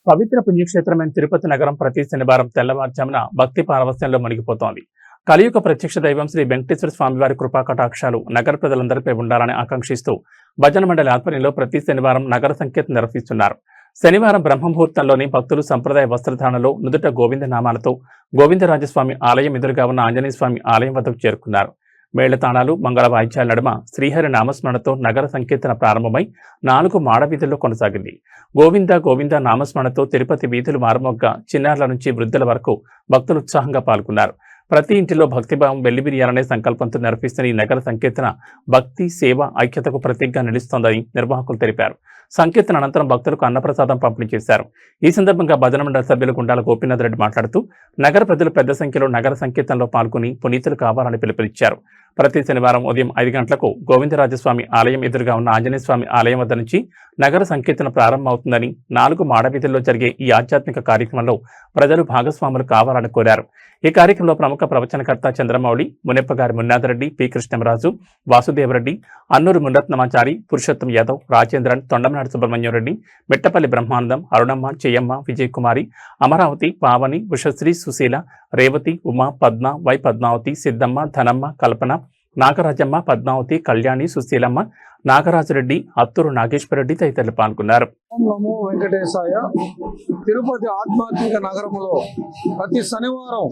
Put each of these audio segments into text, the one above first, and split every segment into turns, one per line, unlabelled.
పవిత్ర పుణ్యక్షేత్రమైన తిరుపతి నగరం ప్రతి శనివారం తెల్లవారుజామున భక్తి పారవస్యంలో మునిగిపోతోంది. కలియుగ ప్రత్యక్ష దైవం శ్రీ వెంకటేశ్వర స్వామివారి కృపా కటాక్షాలు నగర ప్రజలందరిపై ఉండాలని ఆకాంక్షిస్తూ భజన మండలి ఆధ్వర్యంలో ప్రతి శనివారం నగర సంకీర్తన నిర్వహిస్తున్నారు. శనివారం బ్రహ్మముహూర్తంలోని భక్తులు సంప్రదాయ వస్త్రధారణలో నుదుట గోవింద నామాలతో గోవిందరాజస్వామి ఆలయం ఎదురుగా ఉన్న ఆంజనేయ స్వామి ఆలయం వద్దకు చేరుకున్నారు. మేళతాళాలు, మంగళ వాయిద్యాల నడుమ శ్రీహరి నామస్మరణతో నగర సంకీర్తన ప్రారంభమై 4 మాడవీధుల్లో కొనసాగింది. గోవింద గోవింద నామస్మరణతో తిరుపతి వీధులు మారుమొగ్గ చిన్నారుల నుంచి వృద్ధుల వరకు భక్తులు ఉత్సాహంగా పాల్గొన్నారు. ప్రతి ఇంటిలో భక్తిభావం వెల్లివిరియాలనే సంకల్పంతో నిర్వహిస్తున్న ఈ నగర సంకీర్తన భక్తి, సేవ, ఐక్యతకు ప్రతీకగా నిలుస్తోందని నిర్వాహకులు తెలిపారు. సంకీర్తన అనంతరం భక్తులకు అన్నప్రసాదం పంపిణీ చేశారు. ఈ సందర్భంగా భజన మండలి సభ్యులు గుండాల గోపీనాథ్ రెడ్డి మాట్లాడుతూ నగర ప్రజలు పెద్ద సంఖ్యలో నగర సంకీర్తనలో పాల్గొని పునీతులు కావాలని పిలుపునిచ్చారు. ప్రతి శనివారం ఉదయం 5 గంటలకు గోవిందరాజస్వామి ఆలయం ఎదురుగా ఉన్న ఆంజనేయ స్వామి ఆలయం వద్ద నుంచి నగర సంకీర్తన ప్రారంభమవుతుందని, 4 మాడవీధుల్లో జరిగే ఈ ఆధ్యాత్మిక కార్యక్రమంలో ప్రజలు భాగస్వాములు కావాలని కోరారు. ఈ కార్యక్రమంలో ప్రముఖ ప్రవచనకర్త చంద్రమౌళి, మునెప్పగారి మున్నాథరెడ్డి, పి కృష్ణంరాజు, వాసుదేవరెడ్డి, అన్నూరు మునరత్నమాచారి, పురుషోత్తం యాదవ్, రాజేంద్రన్, తొండమనాడు సుబ్రహ్మణ్యం రెడ్డి, మిట్టపల్లి బ్రహ్మానందం, అరుణమ్మ, చెయ్యమ్మ, విజయకుమారి, అమరావతి, పావని, ఉషశ్రీ, సుశీల, రేవతి, ఉమా, పద్మ, వై పద్మావతి, సిద్ధమ్మ, ధనమ్మ, కల్పన, నాగరాజమ్మ, పద్మావతి, కళ్యాణి, సుశీలమ్మ, నాగరాజరెడ్డి, అత్తూరు నాగేశ్వరరెడ్డి తదితరులు పాల్గొన్నారు.
నమో వెంకటేశాయ. తిరుపతి ఆధ్యాత్మిక నగరంలో ప్రతి శనివారం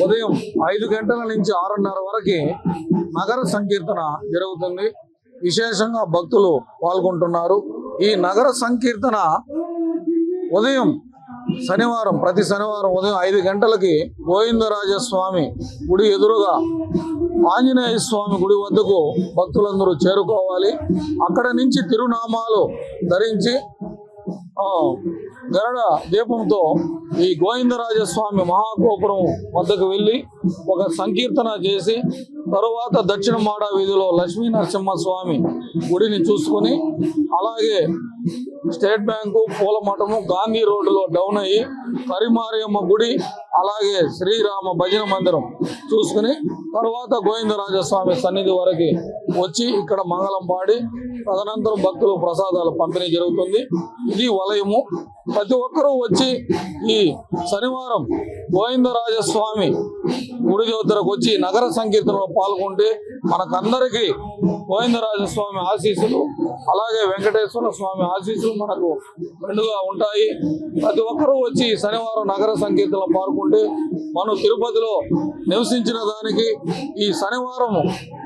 ఉదయం 5 గంటల నుంచి 6:30 వరకు నగర సంకీర్తన జరుగుతుంది. విశేషంగా భక్తులు పాల్గొంటున్నారు. ఈ నగర సంకీర్తన ఉదయం ప్రతి శనివారం ఉదయం 5 గంటలకి గోవిందరాజస్వామి గుడి ఎదురుగా ఆంజనేయ స్వామి గుడి వద్దకు భక్తులందరూ చేరుకోవాలి. అక్కడ నుంచి తిరునామాలు ధరించి గరుడ దీపంతో ఈ గోవిందరాజస్వామి మహాగోపురం వద్దకు వెళ్ళి ఒక సంకీర్తన చేసి తరువాత దక్షిణ మాడ వీధిలో లక్ష్మీ నరసింహస్వామి గుడిని చూసుకుని, అలాగే స్టేట్ బ్యాంకు, పూలమఠము, గాంధీ రోడ్డులో డౌన్ అయ్యి కరిమారియమ్మ గుడి, అలాగే శ్రీరామ భజన మందిరం చూసుకుని తర్వాత గోవిందరాజస్వామి సన్నిధి వరకు వచ్చి ఇక్కడ మంగళం పాడి తదనంతరం భక్తులు ప్రసాదాలు పంపిణీ జరుగుతుంది. ఇది వలయము. ప్రతి ఒక్కరూ వచ్చి ఈ శనివారం గోవిందరాజస్వామి గుడి దగ్గరకు వచ్చి నగర సంకీర్తనలో పాల్గొంటే మనకందరికీ గోవిందరాజస్వామి ఆశీస్సులు, అలాగే వెంకటేశ్వర స్వామి ఆశీస్సులు మనకు మెండుగా ఉంటాయి. ప్రతి ఒక్కరూ వచ్చి శనివారం నగర సంకీర్తనలో పాల్గొంటే మనం తిరుపతిలో నివసించిన దానికి ఈ శనివారం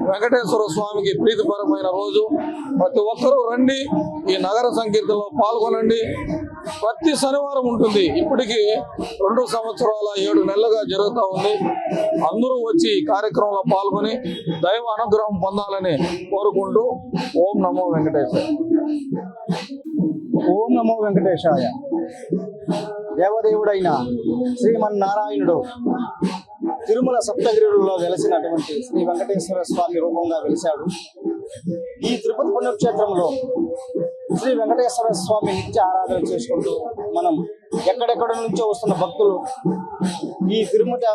వెంకటేశ్వర స్వామికి ప్రీతిపరమైన రోజు. ప్రతి ఒక్కరూ రండి, ఈ నగర సంకీర్తనలో పాల్గొనండి. ప్రతి శనివారం ఉంటుంది. ఇప్పటికీ 2 సంవత్సరాల 7 నెలలుగా జరుగుతూ ఉంది. అందరూ వచ్చి ఈ కార్యక్రమంలో పాల్గొని దైవ అనుగ్రహం పొందాలని కోరుకుంటూ ఓం నమో వెంకటేశాయ.
ఓం నమో వెంకటేశాయ. దేవదేవుడైన శ్రీమన్నారాయణుడు తిరుమల సప్తగిరులలో వెలసినటువంటి శ్రీ వెంకటేశ్వర స్వామి రూపంగా వెలిశాడు. ఈ తిరుపతి పుణ్యక్షేత్రంలో శ్రీ వెంకటేశ్వర స్వామి నిత్య ఆరాధన చేసుకుంటూ మనం ఎక్కడెక్కడ నుంచో వస్తున్న భక్తులు ఈ తిరుపతి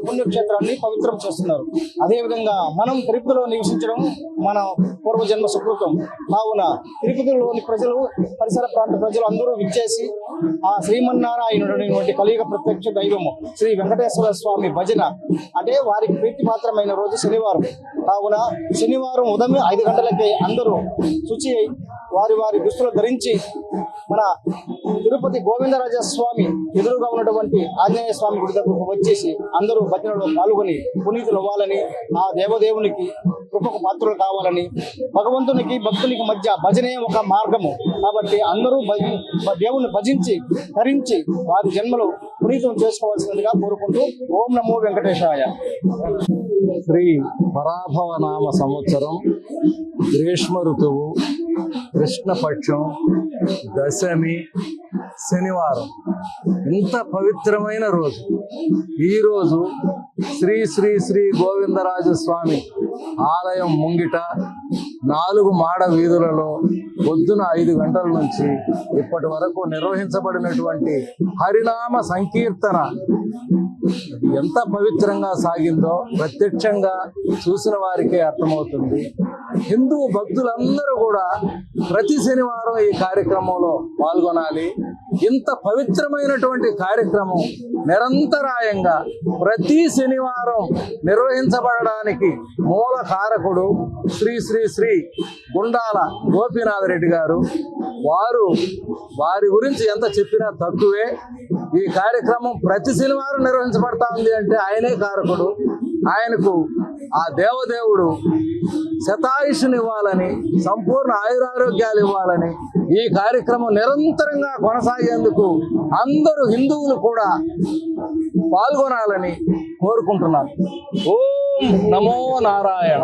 పుణ్యక్షేత్రాన్ని పవిత్రం చేస్తున్నారు. అదేవిధంగా మనం తిరుపతిలో నివసించడం మన పూర్వజన్మ సుకృతం. కావున తిరుపతిలోని ప్రజలు, పరిసర ప్రాంత ప్రజలు అందరూ విచ్చేసి ఆ శ్రీమన్నారాయణుడైనటువంటి కలియుగ ప్రత్యక్ష దైవము శ్రీ వెంకటేశ్వర స్వామి భజన అంటే వారికి ప్రీతిపాత్రమైన రోజు శనివారం. కావున శనివారం ఉదయం 5 గంటలకే అందరూ శుచి అయి వారి దుస్తులు ధరించి మన తిరుపతి గోవిందరాజస్వామి ఎదురుగా ఉన్నటువంటి ఆంజనేయ స్వామి గుడి దగ్గరకు వచ్చేసి అందరూ భజనలో పాల్గొని పునీతులు అవ్వాలని, ఆ దేవదేవునికి కృపకు పాత్రలు కావాలని, భగవంతునికి భక్తునికి మధ్య భజనే ఒక మార్గము కాబట్టి అందరూ దేవుని భజించి ధరించి వారి జన్మలు పునీతం చేసుకోవాల్సినదిగా కోరుకుంటూ ఓం నమో వెంకటేశాయ.
శ్రీ పరాభవ నామ సంవత్సరం, గ్రీష్మ ఋతువు, కృష్ణపక్షం, దశమి, శనివారం. ఇంత పవిత్రమైన రోజు. ఈరోజు శ్రీ శ్రీ శ్రీ గోవిందరాజస్వామి ఆలయం ముంగిట 4 మాడ వీధులలో పొద్దున 5 గంటల నుంచి ఇప్పటి వరకు నిర్వహించబడినటువంటి హరినామ సంకీర్తన ఎంత పవిత్రంగా సాగిందో ప్రత్యక్షంగా చూసిన వారికే అర్థమవుతుంది. హిందూ భక్తులందరూ కూడా ప్రతి శనివారం ఈ కార్యక్రమంలో పాల్గొనాలి. ఇంత పవిత్రమైనటువంటి కార్యక్రమం నిరంతరాయంగా ప్రతి శనివారం నిర్వహించబడడానికి మూల కారకుడు శ్రీ శ్రీ శ్రీ గుండాల గోపీనాథ్ రెడ్డి గారు. వారి గురించి ఎంత చెప్పినా తక్కువే. ఈ కార్యక్రమం ప్రతి శనివారం నిర్వహించబడతా ఉంది అంటే ఆయనే కారకుడు. ఆయనకు ఆ దేవదేవుడు శతాయుషునివ్వాలని, సంపూర్ణ ఆయురారోగ్యాలు ఇవ్వాలని, ఈ కార్యక్రమం నిరంతరంగా కొనసాగేందుకు అందరూ హిందువులు కూడా పాల్గొనాలని కోరుకుంటున్నాను. ఓం నమో నారాయణ.